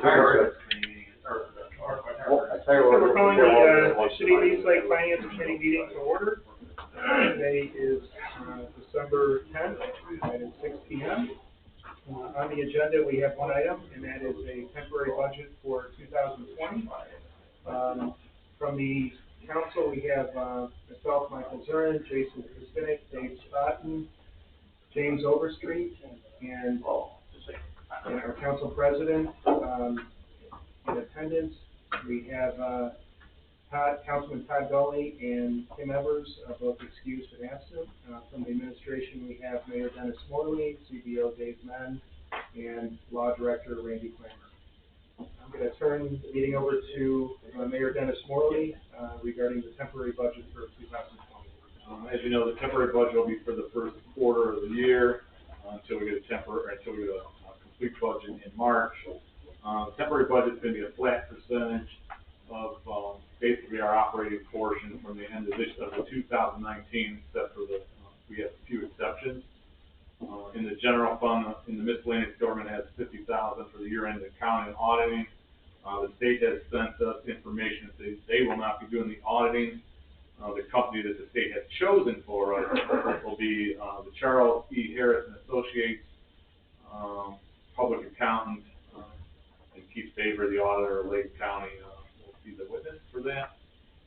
We're calling the City Lease Lake Finance Committee meeting to order. Today is December 10th at 6 p.m. On the agenda, we have one item, and that is a temporary budget for 2020. From the council, we have myself, Michael Zurin, Jason Kristinek, Dave Stoughton, James Overstreet, and our council president in attendance. We have Councilman Todd Gully and Kim Evers, both excused and absent. From the administration, we have Mayor Dennis Morley, CBO Dave Menn, and Law Director Randy Kramer. I'm going to turn the meeting over to Mayor Dennis Morley regarding the temporary budget for 2020. As you know, the temporary budget will be for the first quarter of the year until we get a complete budget in March. Temporary budget is going to be a flat percentage of basically our operating portion from the end of the 2019, except for we have a few exceptions. In the general fund, in the miscellaneous, government has $50,000 for the year-end accounting and auditing. The state has sent us information that they will not be doing the auditing. The company that the state has chosen for us will be the Charles E. Harris and Associates, public accountant, and Keith Faber, the auditor of Lake County, will be the witness for that.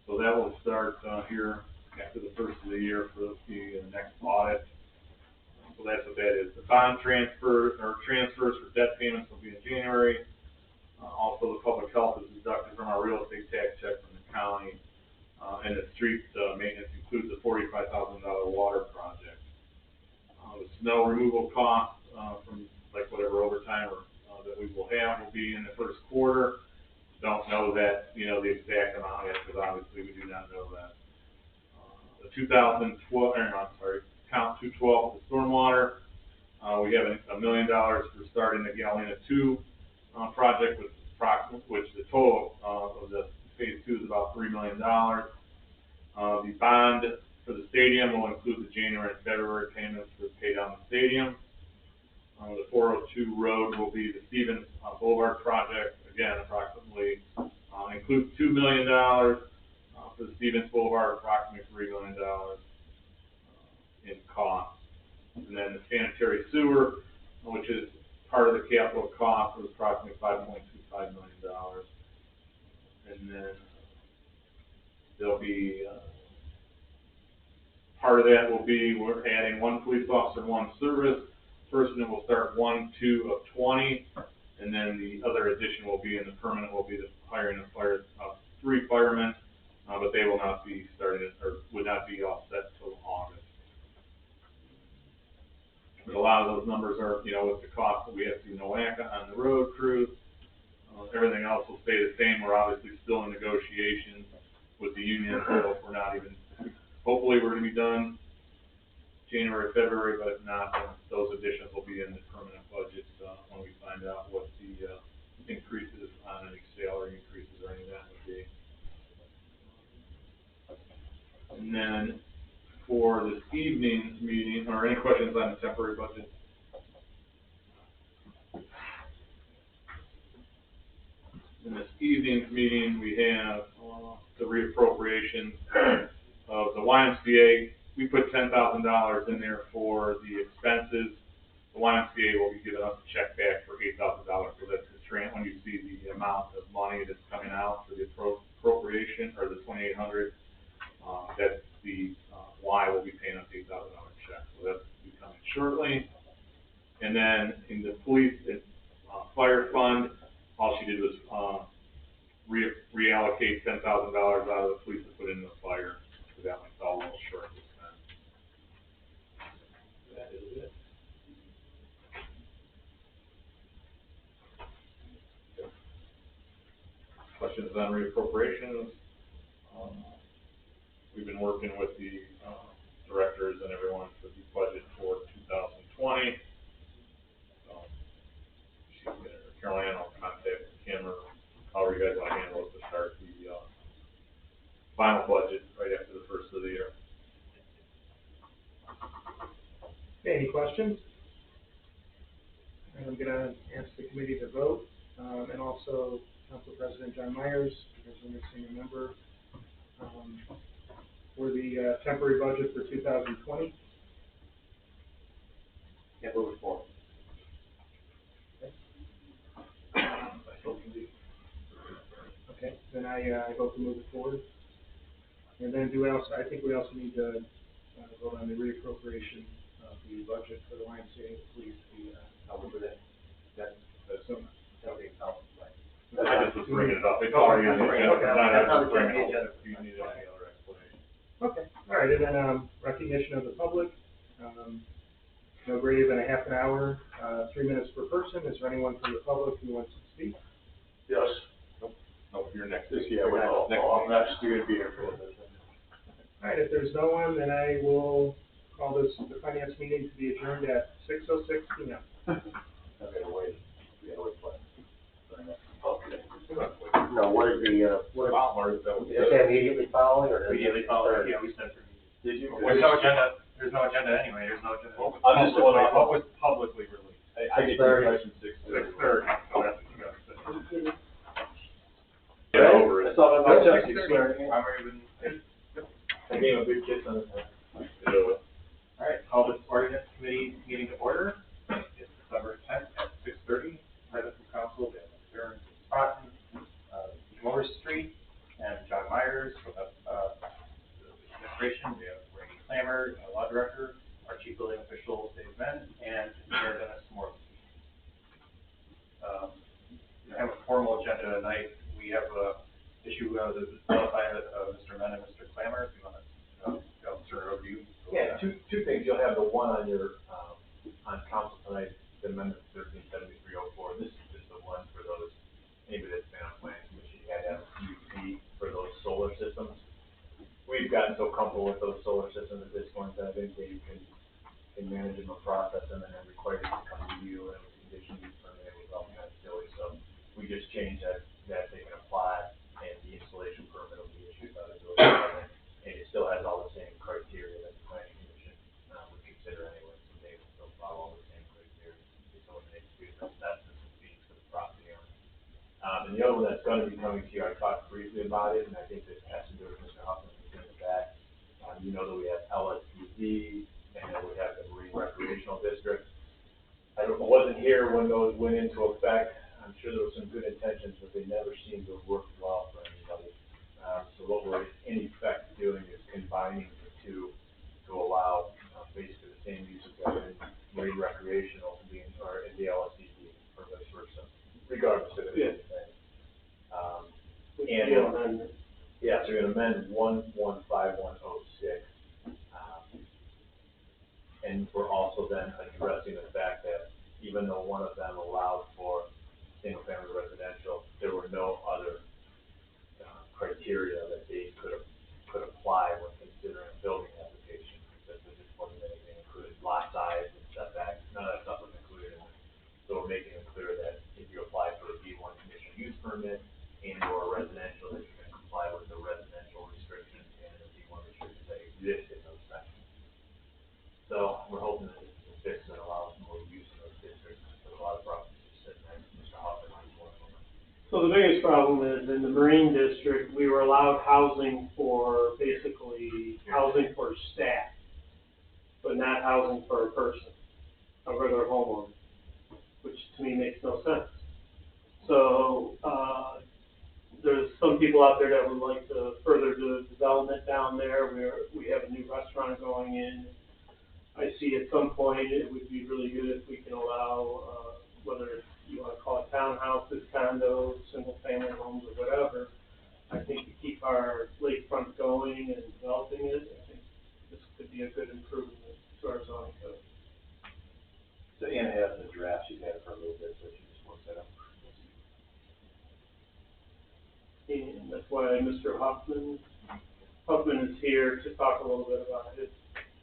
So that will start here after the first of the year for the next audit. So that's what that is. The bond transfers for debt payments will be in January. Also, the public health is deducted from our real estate tax check from the county. And the street maintenance includes a $45,000 water project. The snow removal costs from like whatever overtime that we will have will be in the first quarter. Don't know that, the exact amount yet, because obviously we do not know that. The 2012, count 212, the stormwater. We have $1 million for starting the Galena 2 project, which the total of the phase 2 is about $3 million. The bond for the stadium will include the January and February payments for pay down the stadium. The 402 road will be the Stevens Boulevard project. Again, approximately includes $2 million for the Stevens Boulevard, approximately $3 million in cost. And then the sanitary sewer, which is part of the capital cost, was approximately $5.25 million. And then there'll be part of that will be we're adding one police officer, one service person, will start 1/2 of 20, and then the other addition will be in the permanent will be the hiring of 3 firemen, but they will not be starting or would not be offset until August. But a lot of those numbers are, with the cost that we have to do NOACA on the road crews. Everything else will stay the same. We're obviously still in negotiations with the union, so we're not even. Hopefully, we're going to be done January, February, but if not, then those additions will be in the permanent budget when we find out what the increases on any salary increases or any of that would be. And then for this evening's meeting, or any questions on the temporary budget? In this evening's meeting, we have the reappropriation of the YMCA. We put $10,000 in there for the expenses. The YMCA will be giving us a check back for $8,000. So that's the when you see the amount of money that's coming out for the appropriation, or the $2,800, that's the Y will be paying us $8,000 check. So that's be coming shortly. And then in the police and fire fund, all she did was reallocate $10,000 out of the police to put in the fire. So that one fell a little short this time. That is it. Questions on reappropriations? We've been working with the directors and everyone for the budget for 2020. Caroline will contact Kim or however you guys want to handle it to start the final budget right after the first of the year. Any questions? And I'm going to ask the committee to vote. and also Council President John Myers, because we're missing a member, for the temporary budget for 2020. Yeah, move it forward. Okay, then I vote to move it forward. And then I think we also need to vote on the reappropriation of the budget for the YMCA, police, I'll move it in. That's That'll be helpful. I just was bringing it up. It's already on the agenda. Okay. I was just bringing it up if you need any other explanation. Okay, all right, and then, recognition of the public, no greater than a half an hour, 3 minutes per person. Is there anyone from the public who wants to speak? Yes. No, you're next. This year, we're next year to be here for this. All right, if there's no one, then I will call the finance meeting to be adjourned at 6:06 p.m. I gotta wait. We gotta wait for it. Okay. No, what is the, is that immediately following or? Immediately following, yeah, we said for me. Did you? There's no agenda anyway, there's no agenda. I'm just going on what was publicly released. I get the impression 6:30. Oh, that's what you got to say. Get over it. That's all I'm gonna check. I'm even. I gave him a big kiss on his head. Do it. All right, call this ordinance committee meeting to order. It's December 10th at 6:30. Present from council, we have Mr. Sprotton, Morris Street, and John Myers. With us, the administration, we have Randy Clammer, law director, our chief building official, Dave Ben, and Mayor Dennis Morris. We have a formal agenda tonight. We have a issue that was brought by Mr. Men and Mr. Clammer. If you want to turn it over to you. Yeah, two things. You'll have the one on your, on council tonight, the amendment 137304. This is just the one for those, anybody that's been on planning commission, you had to have a PUC for those solar systems. We've gotten so comfortable with those solar systems at this point that I think that you can manage them or process them and then require you to come to you and condition use permit with all kinds of silly. So we just changed that they can apply and the installation permit will be issued by the building department. And it still has all the same criteria that the planning commission would consider anyway, so they will still follow all the same criteria. It's eliminated due to assessments and fees for the property owner. And the other one that's gonna be coming to you, I talked briefly about it, and I think this has to do with Mr. Huffman in the back. You know that we have LSPD, and then we have the Marine Recreational District. I wasn't here when those went into effect. I'm sure there were some good intentions, but they never seemed to work well for anybody. So what we're in effect doing is combining the two to allow basically the same uses that are in marine recreational to be in, or in the LSCD or vice versa, regardless of it being the same. Yeah, so you're gonna amend 115106. And we're also then addressing the fact that even though one of them allowed for single-family residential, there were no other criteria that they could apply when considering a building application, because there just wasn't anything included, lot size and setbacks, none of that stuff was included in it. So we're making it clear that if you apply for a B1 conditional use permit and or residential, that you're gonna comply with the residential restrictions and the B1 restrictions that exist in those sections. So we're hoping that this is fixed and allows more use in those districts, because a lot of properties are sitting there, Mr. Hoffman is one of them. So the biggest problem is in the Marine District, we were allowed housing for, basically, housing for staff, but not housing for a person, a regular homeowner, which to me makes no sense. So, there's some people out there that would like to further the development down there, where we have a new restaurant going in. I see at some point it would be really good if we can allow, whether you want to call it townhouses, condos, single-family homes, or whatever. I think to keep our lakefront going and developing it, I think this could be a good improvement to our zoning code. So Anna has the draft, she's had it for a little bit, so she just works that up. And that's why Mr. Huffman is here to talk a little bit about it.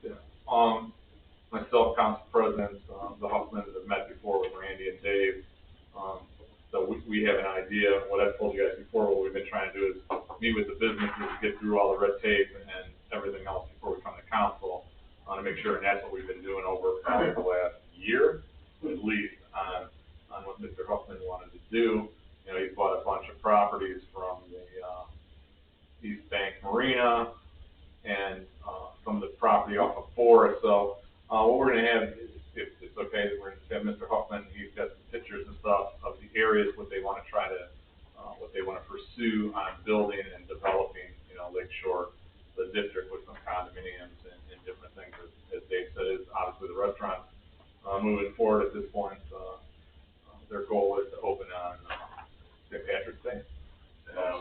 Yeah. Myself, council president, the Huffmans have met before with Randy and Dave. So we have an idea. What I've told you guys before, what we've been trying to do is meet with the businesses, get through all the red tape and everything else before we come to council, to make sure, and that's what we've been doing over probably the last year, at least, on what Mr. Huffman wanted to do. You know, he's bought a bunch of properties from the, East Bank Marina and, some of the property off of Forest. So, what we're gonna have, if it's okay, we're gonna have Mr. Huffman, he's got some pictures and stuff of the areas what they wanna try to, what they wanna pursue on building and developing, you know, Lakeshore, the district with some condominiums and different things. As Dave said, is obviously the restaurant, moving forward at this point, their goal is to open on, St. Patrick's Day.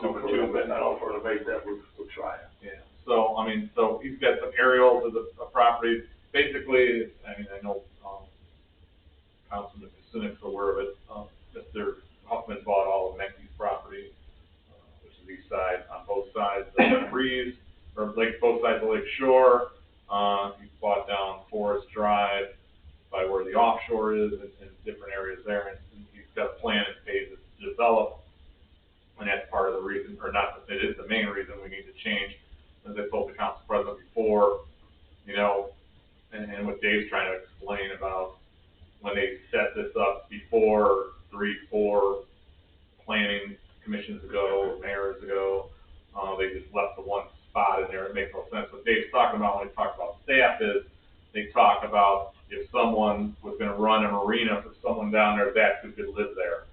Super two, but not all for the bait that we'll try it. Yeah, so, I mean, so he's got some aerials of the properties. Basically, I mean, I know, Councilman Kucinek's aware of it, Mr. Huffman bought all of Menke's property, which is east side, on both sides of the Breeze, or both sides of Lake Shore. He bought down Forest Drive by where the offshore is and different areas there, and he's got a plan in phases to develop. And that's part of the reason, or not, it is the main reason we need to change, as I told the council president before, you know, and what Dave's trying to explain about when they set this up before 3, 4 planning commissions ago, mayors ago, they just left the one spot in there. It makes no sense. What Dave's talking about when he talks about staff is, they talk about if someone was gonna run a marina for someone down there, that's who could live there,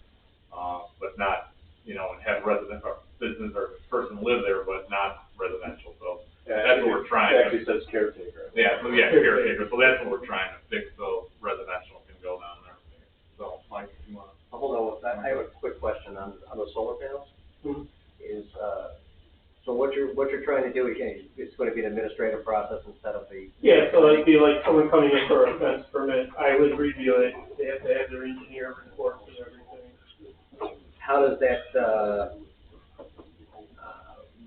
but not, you know, and have resident or business or person live there, but not residential. So that's what we're trying. It actually says caretaker. Yeah, so yeah, caretaker. So that's what we're trying to fix, so residential can go down there. So, Mike, if you want. Hold on, I have a quick question on the solar panels. Mhm. Is, so what you're trying to do, again, it's gonna be an administrative process instead of the. Yeah, so it'd be like someone coming in for a fence permit, I would review it, they have to have their engineer reports and everything. How does that,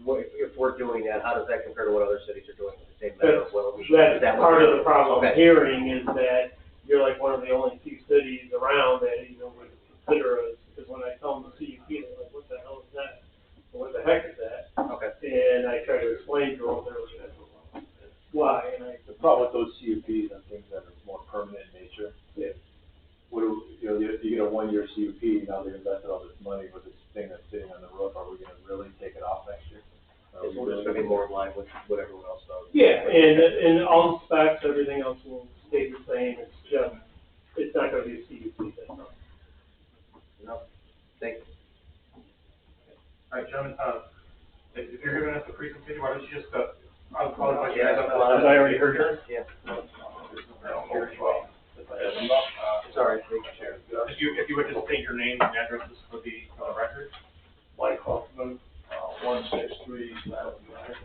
if we're doing that, how does that compare to what other cities are doing with the same method of well? That's part of the problem I'm Okay. hearing is that you're like one of the only few cities around that even would consider us, because when I tell them the CUP, they're like, what the hell is that? Or what the heck is that? Okay. And I try to explain to them, they're like, why, and The problem with those CUPs and things that are more permanent in nature, yeah. you get a 1-year CUP, now they've invested all this money with this thing that's sitting on the roof, are we gonna really take it off next year? It's just gonna be more in line with what everyone else does. Yeah, and all the specs, everything else will stay the same, it's just, it's not gonna be a CUP, that's all. No, thank you. All right, gentlemen, if you're giving us a presentation, why don't you just, I'll invite you Yeah, guys up. well, I already heard yours. Yeah. Sorry. If you would just state your name and addresses for the record. Mike Huffman, 163 East Island Drive.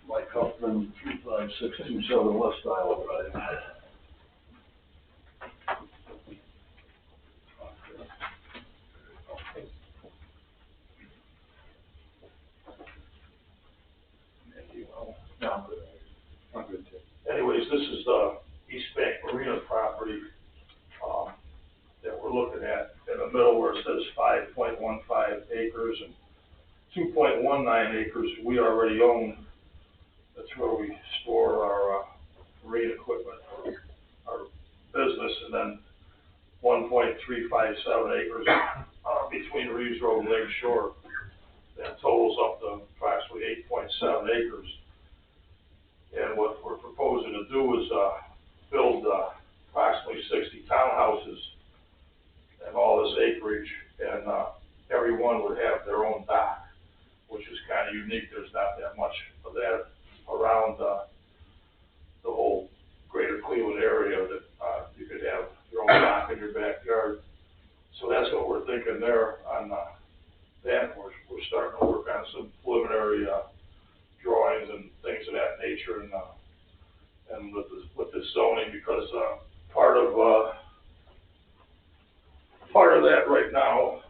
Mike Huffman, 25627 West Island Drive. Anyways, this is the East Bank Marina property, that we're looking at, in the middle where it says 5.15 acres and 2.19 acres we already own. That's where we store our, marine equipment for our business, and then 1.357 acres, between Reeves Road and Lake Shore. That totals up to approximately 8.7 acres. And what we're proposing to do is, build, approximately 60 townhouses and all this acreage, and, everyone would have their own dock, which is kind of unique. There's not that much of that around, the whole greater Cleveland area that, you could have your own dock in your backyard. So that's what we're thinking there on, that. We're starting to work on some preliminary, drawings and things of that nature, and with this zoning, because, part of that right now,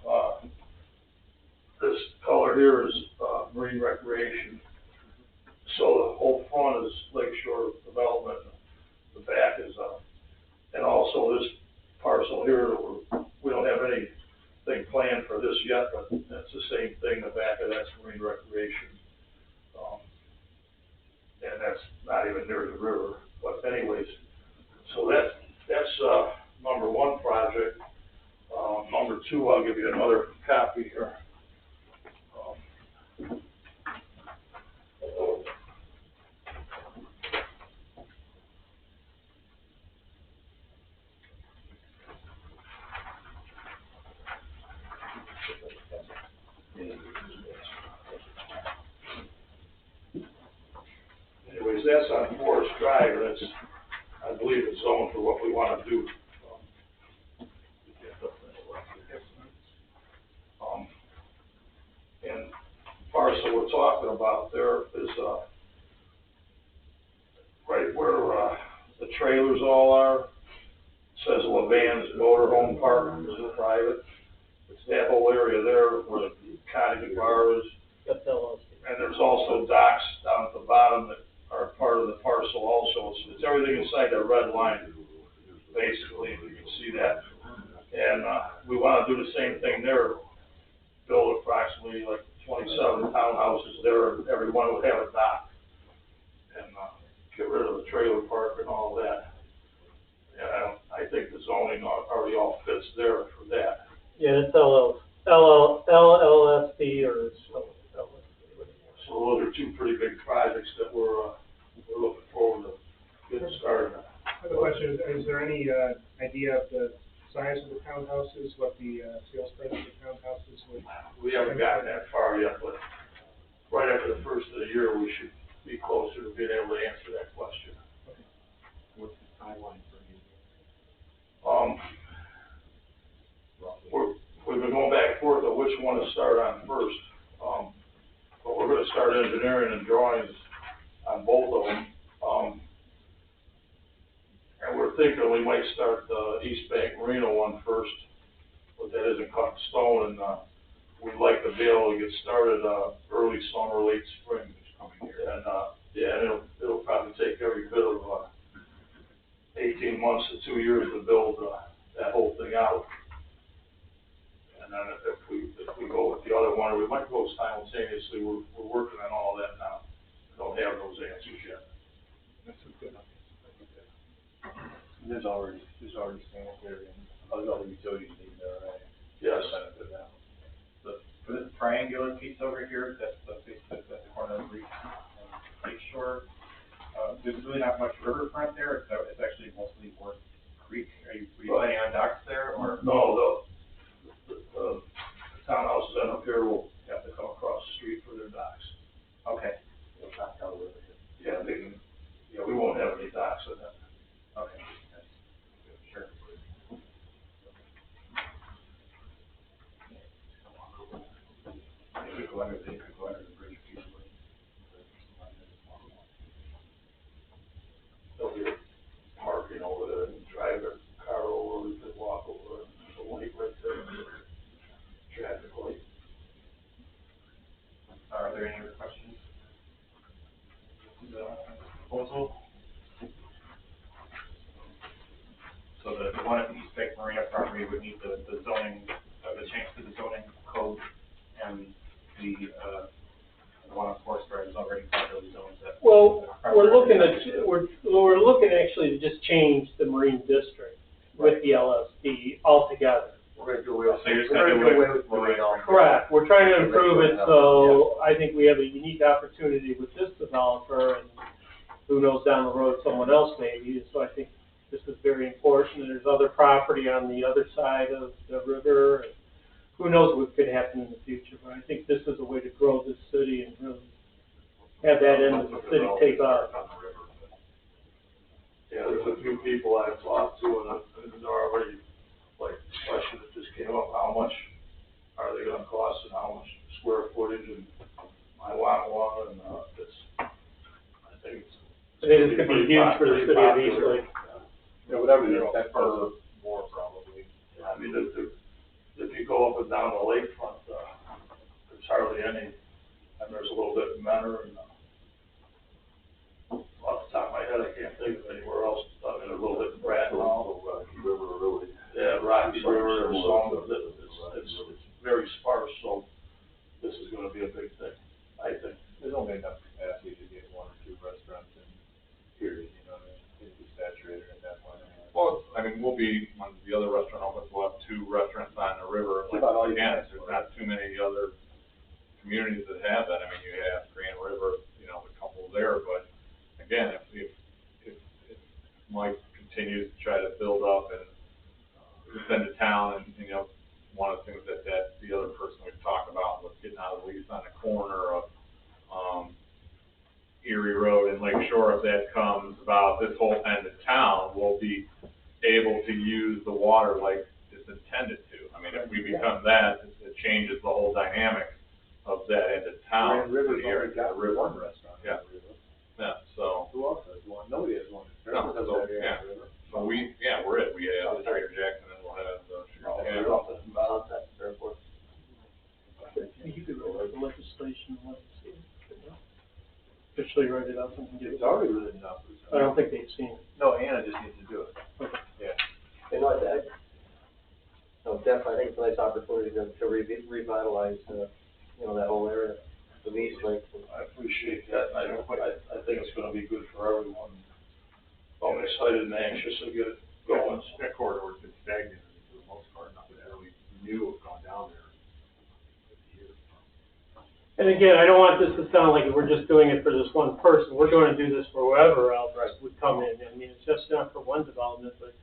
this color here is, marine recreation. So the whole front is Lakeshore development, the back is, and also this parcel here, we don't have anything planned for this yet, but that's the same thing, the back of that's marine recreation. And that's not even near the river, but anyways, so that's number one project. Number two, I'll give you another copy here. Anyways, that's on Forest Drive, and it's, I believe it's zoned for what we want to do. And parcel we're talking about there is, right where, the trailers all are, says Levan's Motorhome Park, is private. It's that whole area there where the cottage bar is. And there's also docks down at the bottom that are part of the parcel also. It's everything inside that red line, basically, if you can see that. And, we want to do the same thing there, build approximately like 27 townhouses there, every one would have a dock. And, get rid of the trailer park and all that. And I think the zoning already all fits there for that. Yeah, it's LLSD or something. So those are two pretty big projects that we're looking forward to getting started on. I have a question, is there any, idea of the size of the townhouses, what the, sales price of the townhouses would? We haven't gotten that far yet, but right after the first of the year, we should be closer to being able to answer that question. What's the timeline for you? We've been going back and forth on which one to start on first. But we're gonna start engineering and drawings on both of them. And we're thinking we might start the East Bank Marina one first, but that isn't cut in stone, and, we'd like to be able to get started, early summer, late spring. And, yeah, and it'll probably take every bit of, 18 months to 2 years to build, that whole thing out. And then if we go with the other one, or we might go simultaneously, we're working on all that now. Don't have those answers yet. That's good enough. There's already sanitary and other utilities need there, right? Yes. Benefit now. For this triangular piece over here, that's the corner of Reach and Lake Shore. There's really not much riverfront there. It's actually mostly Worth Creek. Are you planning on docks there, or? No, the townhouses up here will have to come across the street for their docks. Okay. Yeah, we won't have any docks in that. Okay. Sure. They could go under the bridge easily. They'll be parking over there and drive their car over, we could walk over, the light right there, traffic light. Are there any other questions? The proposal? So the one at the East Bank Marina property would need the zoning, the change to the zoning code, and the one on Forest Drive is already properly zoned. Well, we're looking actually to just change the marine district with the LSD altogether. We're gonna do away with. So you're just gonna do away with marine all. Correct, we're trying to improve it, so I think we have a unique opportunity with this developer, and who knows, down the road, someone else maybe, so I think this is very important, and there's other property on the other side of the river, and who knows what could happen in the future, but I think this is a way to grow this city and really have that end of the city take off. Yeah, there's a few people I've talked to, and there are already, like, questions that just came up, how much are they gonna cost, and how much square footage, and I want one, and, I think it's. I think it's gonna be huge for the city of Eastlake. Yeah, whatever the intent for more probably. Yeah, I mean, if you go up and down the lakefront, there's hardly any, and there's a little bit of Menor, and, off the top of my head, I can't think of anywhere else, I mean, a little bit of Brattleboro. Rocky River, really. Yeah, Rocky River, there's some, it's very sparse, so this is gonna be a big thing, I think. There's only enough capacity to get 1 or 2 restaurants in, period, you know, it'll be saturated at that point. Well, I mean, we'll be, when the other restaurant opens, we'll have 2 restaurants not too many other communities that have that. I mean, you have Grand River, you know, a couple there, but again, if Mike continues to try to build up and defend the town, and, you know, one of the things that the other person we've talked about was getting out of the lease on the corner of, Erie Road and Lake Shore, if that comes about, this whole end of town will be able to use the water like it's intended to. I mean, if we become that, it changes the whole dynamic of that end of town. Grand River's to the area. only got one restaurant. Yeah. Yeah, so. Who else has one? Nobody has one. No, so, yeah. So we're it. We have the Trader Jackson and we'll have the Sugar Camp. You could write the legislation, and let them see it. Officially write it up and give it. It's already written up. I don't think they've seen it. No, Anna just needs to do it. Yeah. You know, no, definitely, I think it's a nice opportunity to revitalize, you know, that whole area, the East Lake. I appreciate that, I think it's gonna be good for everyone. I'm excited and anxious to get it going. That corridor's been stagnant for the most part, nothing really new has gone down there. And again, I don't want this to sound like we're just doing it for this one person. We're going to do this for whoever else would come in. I mean, it's just not for one development, but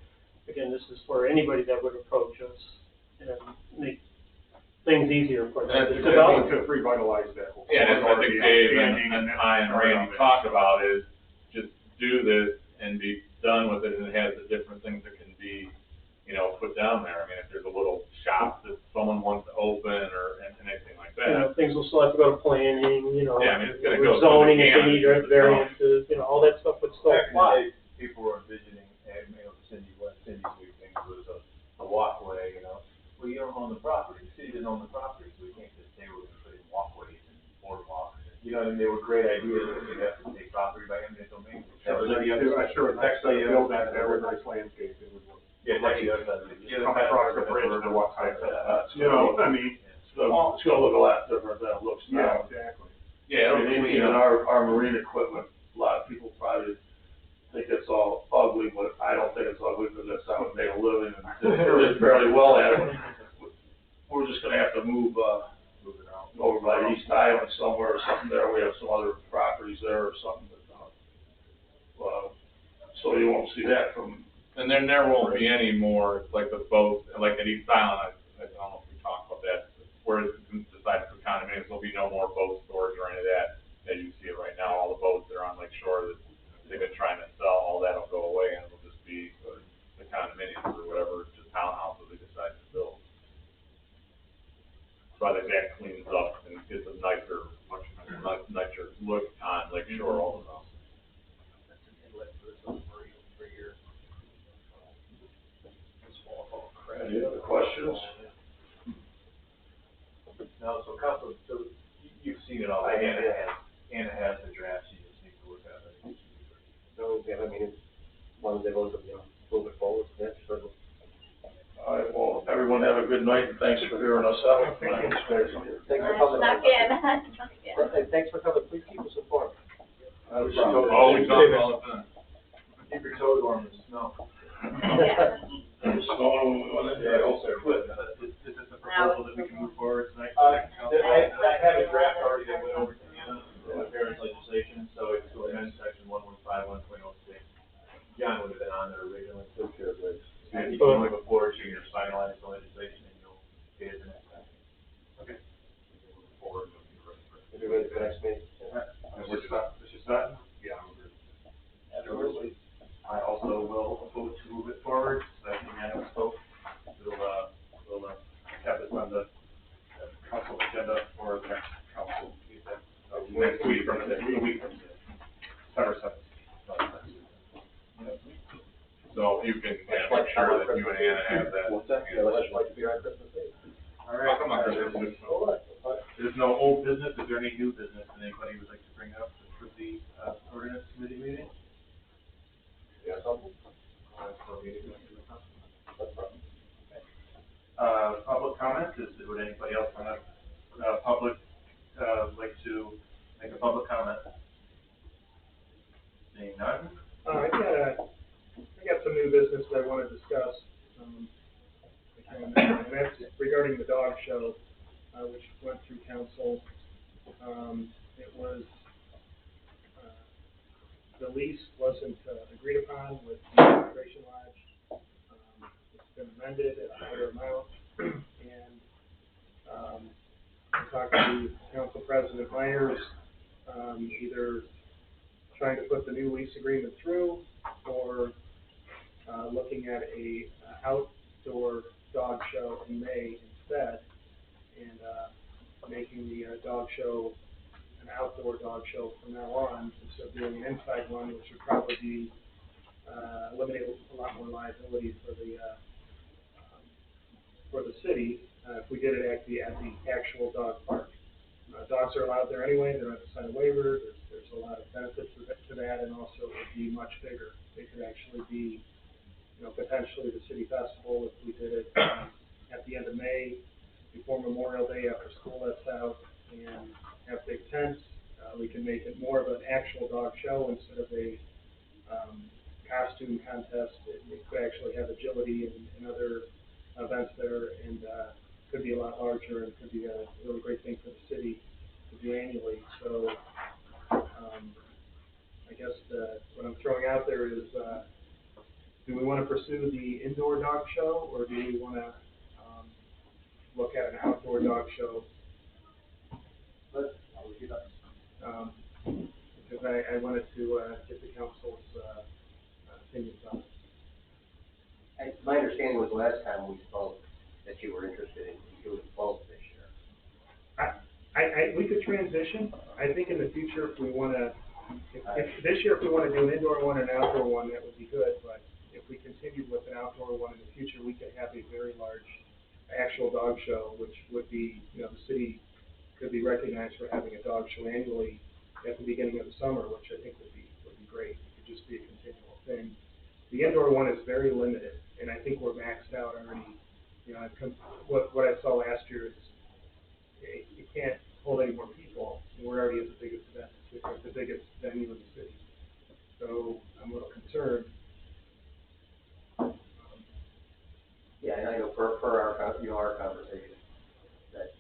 again, this is for anybody that would approach us and make things easier for them to develop. To revitalize that whole. Yeah, that's what I think Dave and I and Randy talked about is just do this and be done with it, and it has the different things that can be, you know, put down there. I mean, if there's a little shop that someone wants to open or anything like that. You know, things will still have to go to planning, you know, Yeah, I mean, it's gonna go zoning through the if they need gamut. variances, you know, all that stuff would still Back in the apply. day, people were envisioning, you know, Cindy's week thing was a walkway, you know. Well, you don't own the property, the city didn't own the property, so we can't just say we're gonna put in walkways and boardwalks. You know, and they were great ideas, but you have to take property by eminent domain. I'm sure it's actually built back there with nice landscape, it would work. Yeah, that's the other side. Come across the bridge to walk side to side. You know, I mean, it's gonna look a lot different than it looks now. Exactly. Yeah, I mean, even our marine equipment, a lot of people probably think it's all ugly, but I don't think it's ugly, because that's how we make a living, and it's fairly well at it. We're just gonna have to move it out, over by East Island somewhere or something there, we have some other properties there or something, but, so you won't see that from. And then there won't be any more, like the boats, like at East Island, I don't know if we talked about that, where it's decided for condominiums, there'll be no more boat storage or any of that, as you see it right now, all the boats that are on Lake Shore that they've been trying to sell, all that'll go away, and it'll just be the condominiums or whatever, just townhouses they decide to build. So I think that cleans up and gets a nicer, much nicer look on Lake Shore all the time. Any other questions? No, so council, so you've seen it all, Anna has the draft, she just needs to look at it. So, yeah, I mean, as long as they vote, you know, move it forward, that's certainly. All right, well, everyone have a good night, and thanks for hearing us out. Thanks for coming. Snuck in. And thanks for coming, please keep us informed. Always talk all the time. Keep your toes warm in the snow. Yeah, also quit. Is this a proposal that we can move forward tonight? I have a draft already that went over to Anna, the parents legislation, so it's to amend section 115.1.06. John would have been on there originally. And you can move forward to your finalized legislation, and you'll get it the next time. Okay. Forward. If you're ready for the next meeting. Mr. Sutton? Yeah. Absolutely. I also will vote to move it forward, so that's unanimous vote. We'll have this on the council agenda for the next council meeting. Next week from today, a week from today, September 7th. So you can make sure that you and Anna have that. What's that? Yeah, let's like to be our Christmas Eve. All right. Come on, There's no old business, is there any new business that anybody would like to bring up for the ordinance committee meeting? Yeah, something? Public comment, would anybody else want to, public, like to make a public comment? Seeing none? I got some new business that I want to discuss, and that's regarding the dog show. which went through council. It was, the lease wasn't agreed upon with the Recreation Lodge. It's been amended at a higher amount, and, I talked to Council President Myers, either trying to put the new lease agreement through, or, looking at a outdoor dog show in May instead, and, making the, dog show an outdoor dog show from now on, instead of doing an inside one, which would probably be, eliminate a lot more liability for the city, if we did it at the actual dog park. Dogs are allowed there anyway, they don't have to sign a waiver, there's a lot of benefits to that, and also it would be much bigger. It could actually be, potentially the city festival if we did it, at the end of May, before Memorial Day, after school lets out, and have big tents. We can make it more of an actual dog show instead of a, costume contest. It could actually have agility and other events there, and, could be a lot larger, and could be a really great thing for the city to do annually. So, I guess what I'm throwing out there is, do we want to pursue the indoor dog show, or do we want to, look at an outdoor dog show? Because I wanted to, get the council's, opinions on it. My understanding was last time we spoke that you were interested in doing both this year. We could transition. I think in the future, if we want to, if this year, if we want to do an indoor one and an outdoor one, that would be good. But if we continued with an outdoor one in the future, we could have a very large actual dog show, which would be, the city could be recognized for having a dog show annually at the beginning of the summer, which I think would be great. It could just be a continual thing. The indoor one is very limited, and I think we're maxed out already. What I saw last year is you can't hold any more people. We're already at the biggest event, the biggest venue in the city. So I'm a little concerned. Yeah, and I know for our conversation, that,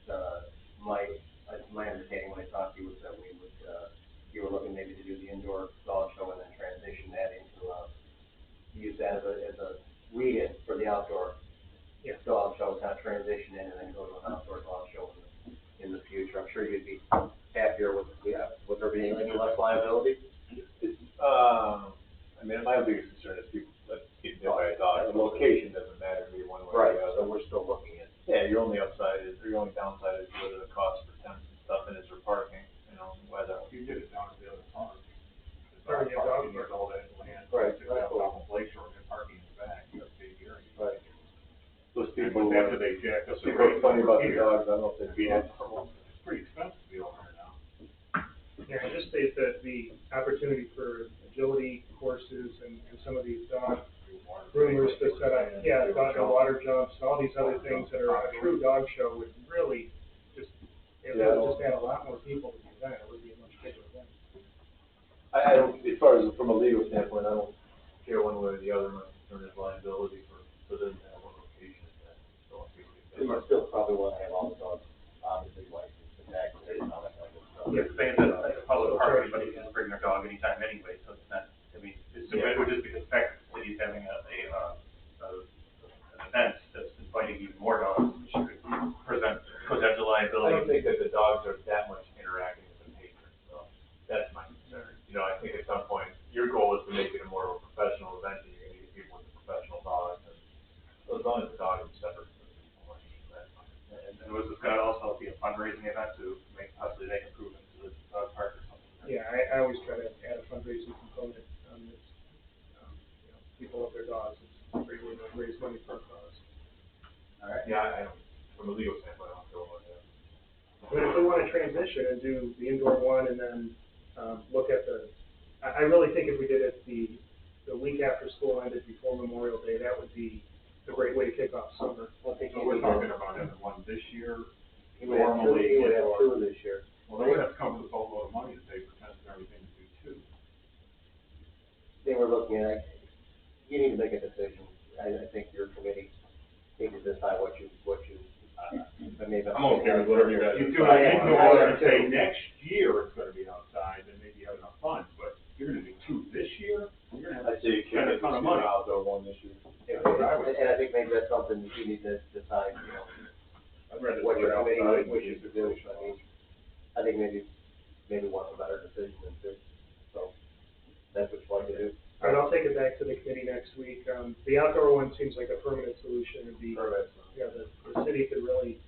my understanding when I talked to you was that we would, you were looking maybe to do the indoor dog show and then transition that into, use that as a lead-in for the outdoor dog show, kind of transition in and then go to an outdoor dog show in the future. I'm sure you'd be happier with there being any less liability. My biggest concern is people getting bit by a dog. The location doesn't matter to me one way or the other. So we're still looking at. Yeah, your only downside is what are the costs for tents and stuff, and is there parking, whether. You did it down at the other park. Parking at dog There's all that land. Right. If you have a place or parking in the back, you have to pay here. Right. Those people, after they jack us. People are funny about the dogs, I don't know if they'd be that. It's pretty expensive to be over there now. Yeah, just the opportunity for agility courses and some of these dog groomers to set up, dog and water jumps, and all these other things that are a true dog show would really just add a lot more people to the event. It would be a much bigger event. I don't, as far as from a legal standpoint, I don't care one way or the other. My concern is liability for them to have one location. You still probably want to have all the dogs, obviously, licensed and vaccinated and all that kind of stuff. Yeah, the thing is that at a public park, anybody can bring their dog anytime anyway, so it's not, it would just be the fact that the city's having an event that's inviting even more dogs, which could present potential I liability. don't think that the dogs are that much interacting with the patrons, so that's my concern. I think at some point, your goal is to make it a more of a professional event, and you're gonna get people with professional dogs, and so as long as the dog is separate from the people, that's fine. And was this gonna also be a fundraising event to possibly make improvements to the dog park or something? Yeah, I always try to add a fundraising component on this. People love their dogs. It's a great way to raise money for a cause. All right. Yeah, from a legal standpoint, I don't feel about that. But if we want to transition and do the indoor one and then, look at I really think if we did it the week after school ended before Memorial Day, that would be a great way to kick off summer. So we're talking about having one this year. He would have two this year. Well, they would have to come with a boatload of money to pay for tents and everything to do too. They were looking at, you need to make a decision. I think your committee need to decide what you, but maybe. I'm okay with whatever you guys You do decide. it You indoor. can always say next year it's gonna be outside, then maybe you have enough funds, but if you're gonna do two this year, you're gonna have I'd say you to spend a ton of money. outdoor one this year. Yeah, That's what I would and I think maybe that's something that you need to decide, you know, I'd rather what put your it committee outside. wishes to do. I mean, I think maybe one's a better decision than two. So that's what you want to do. All right, I'll take it back to the committee next week. The outdoor one seems like a permanent solution. It'd be, yeah, the city could really,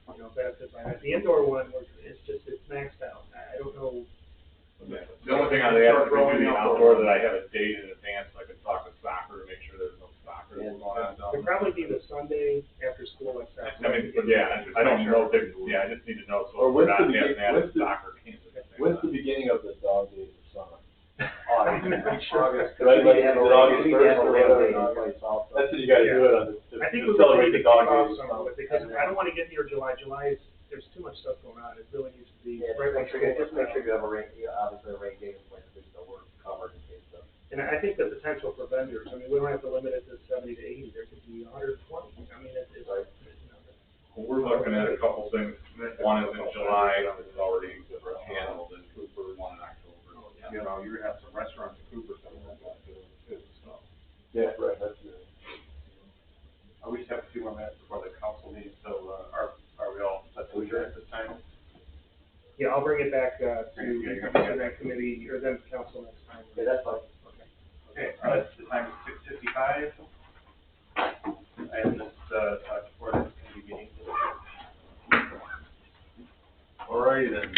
you know, benefit by that. The indoor one, it's maxed out. I don't know. The only thing I'd ask if we do the outdoor, that I have a date in advance, so I could talk to soccer to make sure there's no soccer going on. It'd probably be the Sunday after school, like that. I mean, but yeah, I don't know, yeah, I just need to know, so Or we're when's not the having begin- that when's the- soccer games at the same When's the time. beginning of the dog days of summer? August. Right, We need to have a August we need to have a 1st or rain whatever. date in place also. That's what you gotta do it on, I think to we're celebrate going to the kick dog off days. summer with it, because I don't want to get near July. July is, there's too much stuff going on. It really needs to be. Yeah, right just when make sure you have a rain, obviously a rain date in place, so we're covered in case of. And I think the potential for vendors, I mean, we don't have to limit it to 70 to 80, there could be 120. I mean, it's like, you know, Well, we're looking at a couple things, one is in July, it's already handled, and Cooper, one in October. You know, you're gonna have some restaurants in Cooper coming up too, so. Yeah, right, that's it. We just have a few more minutes before the council meeting, so, are we all set to adjourn at this time? yeah, I'll bring it back to Yeah, that committee, or then council next time. Yeah, that's fine. Okay, the time is 6:55. And this, before this committee meeting. All righty then.